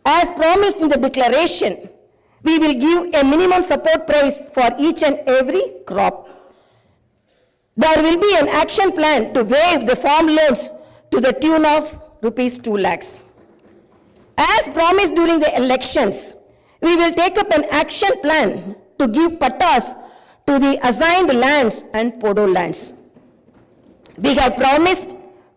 As promised in the declaration, we will give a minimum support price for each and every crop. There will be an action plan to waive the farm loans to the tune of rupees 2 lakhs. As promised during the elections, we will take up an action plan to give pattas to the assigned lands and podo lands. We have promised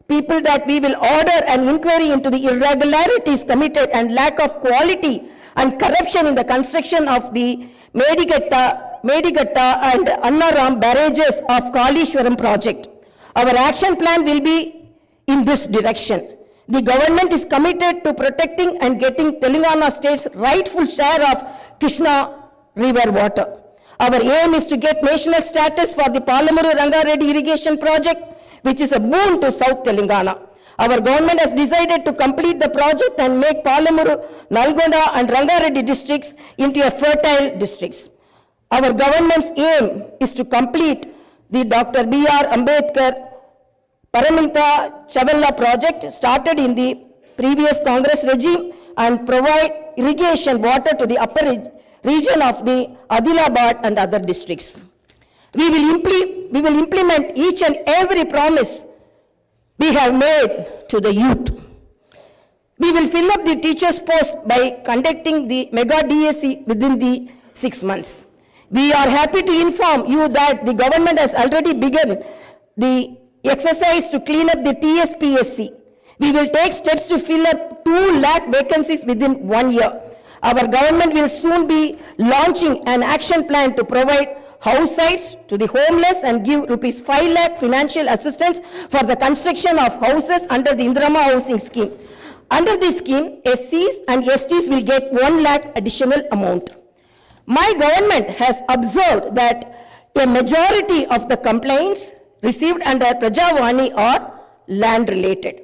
people that we will order an inquiry into the irregularities committed and lack of quality and corruption in the construction of the Medigatta and Annaram barrages of Kalishwaram project. Our action plan will be in this direction. The government is committed to protecting and getting Telangana state's rightful share of Krishna river water. Our aim is to get national status for the Palamuru Rangareddy irrigation project, which is a boon to South Telangana. Our government has decided to complete the project and make Palamuru, Nalgonda and Rangareddy districts into a fertile districts. Our government's aim is to complete the Dr. B.R. Ambedkar Paramita Chavalla project started in the previous Congress regime and provide irrigation water to the upper region of the Adilabad and other districts. We will implement each and every promise we have made to the youth. We will fill up the teachers' post by conducting the mega DSC within the 6 months. We are happy to inform you that the government has already begun the exercise to clean up the TSPSC. We will take steps to fill up 2 lakh vacancies within 1 year. Our government will soon be launching an action plan to provide house sites to the homeless and give rupees 5 lakh financial assistance for the construction of houses under the Indrama housing scheme. Under this scheme, SCs and STs will get 1 lakh additional amount. My government has observed that a majority of the complaints received under Prajavani are land related.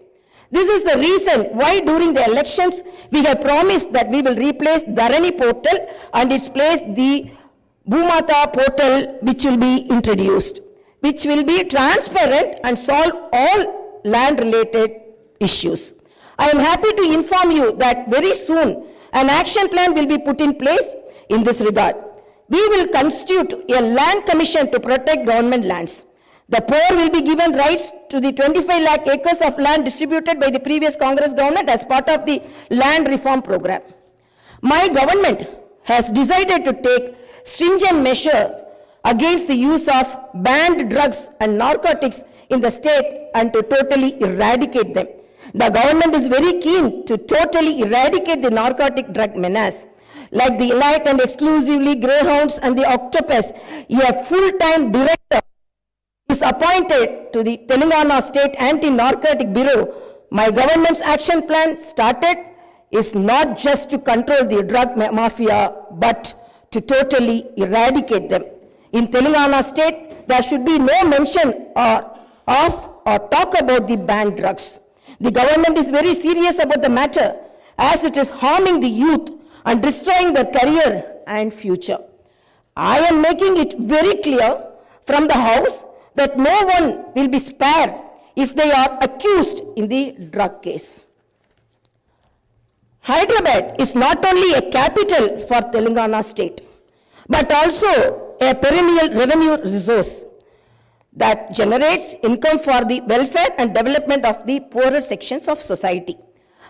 This is the reason why during the elections we have promised that we will replace Dharani portal and its place the Bhumata portal, which will be introduced, which will be transparent and solve all land related issues. I am happy to inform you that very soon an action plan will be put in place in this regard. We will constitute a land commission to protect government lands. The poor will be given rights to the 25 lakh acres of land distributed by the previous Congress government as part of the land reform program. My government has decided to take stringent measures against the use of banned drugs and narcotics in the state and to totally eradicate them. The government is very keen to totally eradicate the narcotic drug menace. Like the elite and exclusively greyhounds and the octopus, a full-time director is appointed to the Telangana State Anti-Narcotic Bureau. My government's action plan started is not just to control the drug mafia, but to totally eradicate them. In Telangana State, there should be no mention of or talk about the banned drugs. The government is very serious about the matter as it is harming the youth and destroying their career and future. I am making it very clear from the House that no one will be spared if they are accused in the drug case. Hyderabad is not only a capital for Telangana state, but also a perennial revenue resource that generates income for the welfare and development of the poorer sections of society.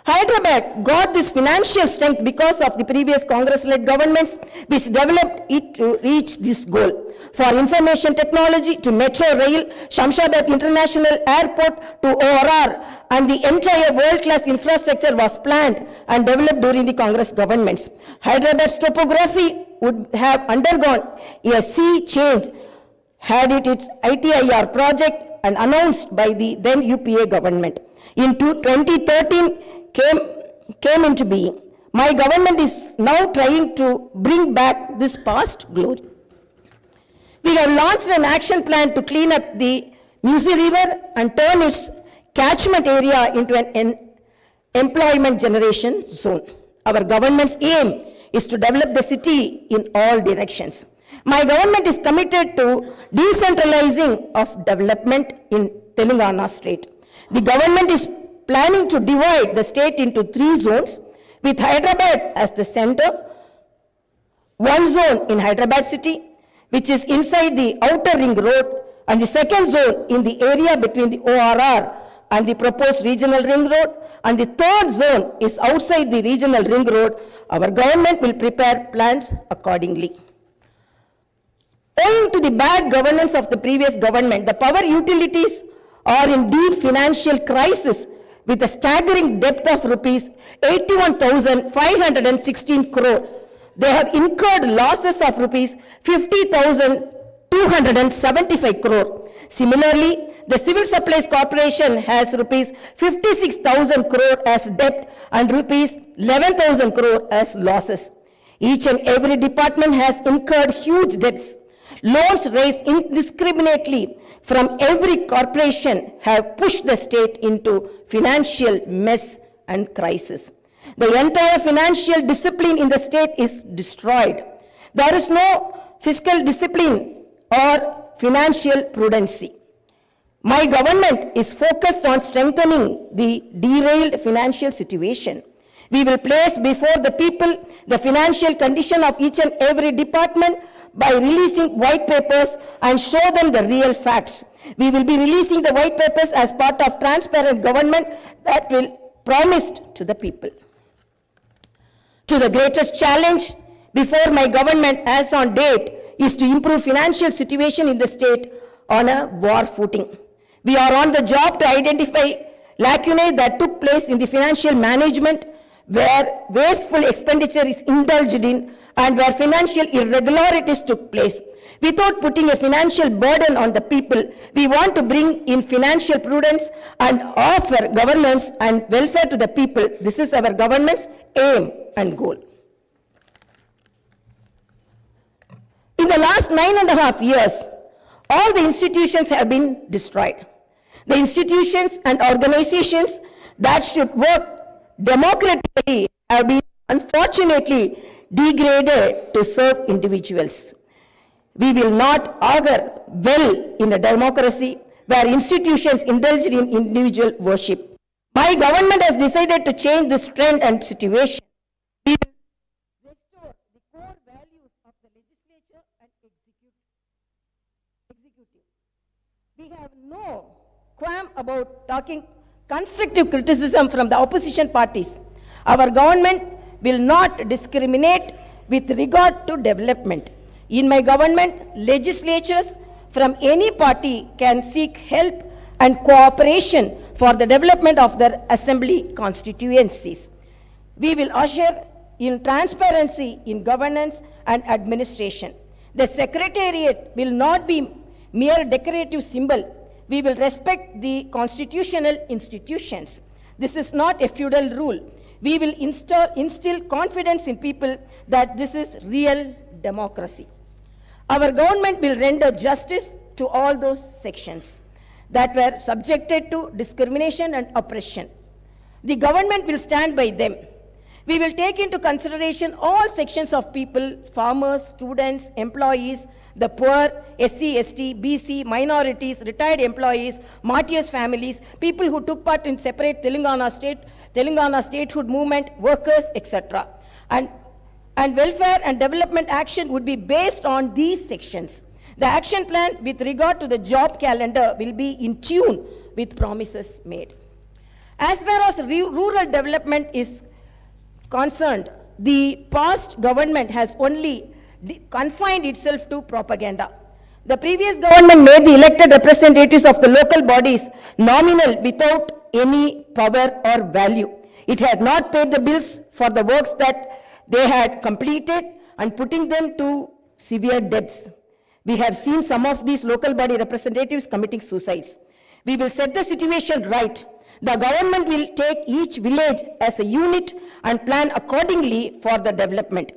Hyderabad got this financial strength because of the previous Congress-led governments which developed it to reach this goal. For information technology to Metro Rail, Shamshabad International Airport to ORR, and the entire world-class infrastructure was planned and developed during the Congress governments. Hyderabad's topography would have undergone a sea change had it its ITIR project and announced by the then UPA government. In 2013, came into being. My government is now trying to bring back this past glory. We have launched an action plan to clean up the Musi River and turn its catchment area into an employment generation zone. Our government's aim is to develop the city in all directions. My government is committed to decentralizing of development in Telangana state. The government is planning to divide the state into 3 zones with Hyderabad as the center, one zone in Hyderabad city, which is inside the outer ring road, and the second zone in the area between the ORR and the proposed regional ring road, and the third zone is outside the regional ring road. Our government will prepare plans accordingly. Owing to the bad governance of the previous government, the power utilities are in deep financial crisis with a staggering debt of rupees 81,516 crore. They have incurred losses of rupees 50,275 crore. Similarly, the Civil Supplies Corporation has rupees 56,000 crore as debt and rupees 11,000 crore as losses. Each and every department has incurred huge debts. Loans raised indiscriminately from every corporation have pushed the state into financial mess and crisis. The entire financial discipline in the state is destroyed. There is no fiscal discipline or financial prudency. My government is focused on strengthening the derailed financial situation. We will place before the people the financial condition of each and every department by releasing white papers and show them the real facts. We will be releasing the white papers as part of transparent government that will promised to the people. To the greatest challenge before my government as on date is to improve financial situation in the state on a war footing. We are on the job to identify lacunae that took place in the financial management where wasteful expenditure is indulged in and where financial irregularities took place. Without putting a financial burden on the people, we want to bring in financial prudence and offer governance and welfare to the people. This is our government's aim and goal. In the last 9.5 years, all the institutions have been destroyed. The institutions and organizations that should work democratically have been unfortunately degraded to serve individuals. We will not augur well in a democracy where institutions indulge in individual worship. My government has decided to change this trend and situation. We will restore the core values of the legislature and executive. We have no qualm about talking constructive criticism from the opposition parties. Our government will not discriminate with regard to development. In my government, legislatures from any party can seek help and cooperation for the development of their assembly constituencies. We will usher in transparency in governance and administration. The secretariat will not be mere decorative symbol. We will respect the constitutional institutions. This is not a feudal rule. We will instill confidence in people that this is real democracy. Our government will render justice to all those sections that were subjected to discrimination and oppression. The government will stand by them. We will take into consideration all sections of people, farmers, students, employees, the poor, SC, ST, BC, minorities, retired employees, martyrs' families, people who took part in separate Telangana statehood movement, workers, etc. And welfare and development action would be based on these sections. The action plan with regard to the job calendar will be in tune with promises made. As far as rural development is concerned, the past government has only confined itself to propaganda. The previous government made the elected representatives of the local bodies nominal without any power or value. It had not paid the bills for the works that they had completed and putting them to severe debts. We have seen some of these local body representatives committing suicides. We will set the situation right. The government will take each village as a unit and plan accordingly for the development.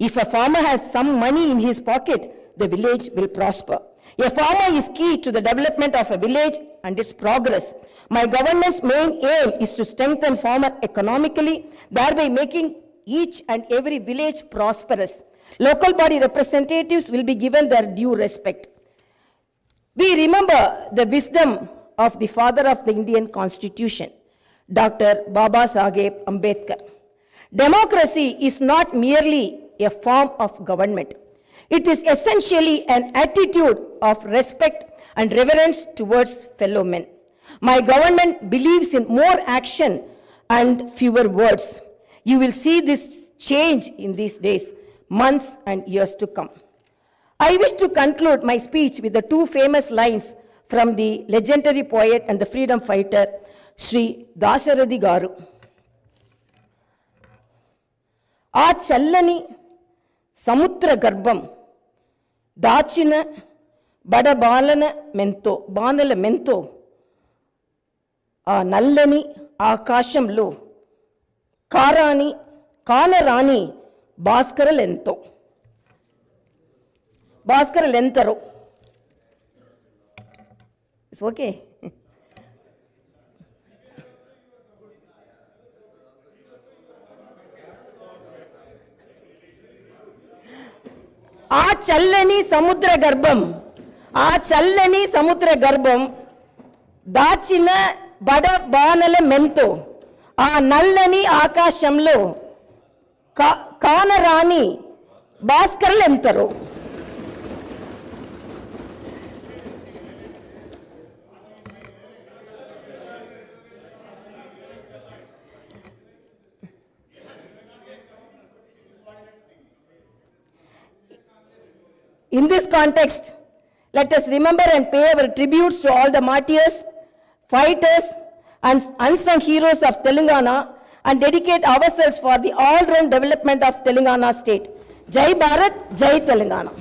If a farmer has some money in his pocket, the village will prosper. A farmer is key to the development of a village and its progress. My government's main aim is to strengthen farmer economically, thereby making each and every village prosperous. Local body representatives will be given their due respect. We remember the wisdom of the father of the Indian Constitution, Dr. Baba Saheb Ambedkar. Democracy is not merely a form of government. It is essentially an attitude of respect and reverence towards fellow men. My government believes in more action and fewer words. You will see this change in these days, months and years to come. I wish to conclude my speech with the two famous lines from the legendary poet and the freedom fighter, Sri Dasharathy Garu. ఆ చల్లని సముద్ర గర్భం దాచిన బడబాలన మెంతో బాణల మెంతో ఆ నల్లని ఆకాశంలో కానరాని భాస్కరలెంతరో it's okay. ఆ చల్లని సముద్ర గర్భం దాచిన బడబానల మెంతో ఆ నల్లని ఆకాశంలో కానరాని భాస్కరులెంతరో. In this context, let us remember and pay our tributes to all the martyrs, fighters, and unsung heroes of Telangana and dedicate ourselves for the all-round development of Telangana state. Jai Bharat, Jai Telangana.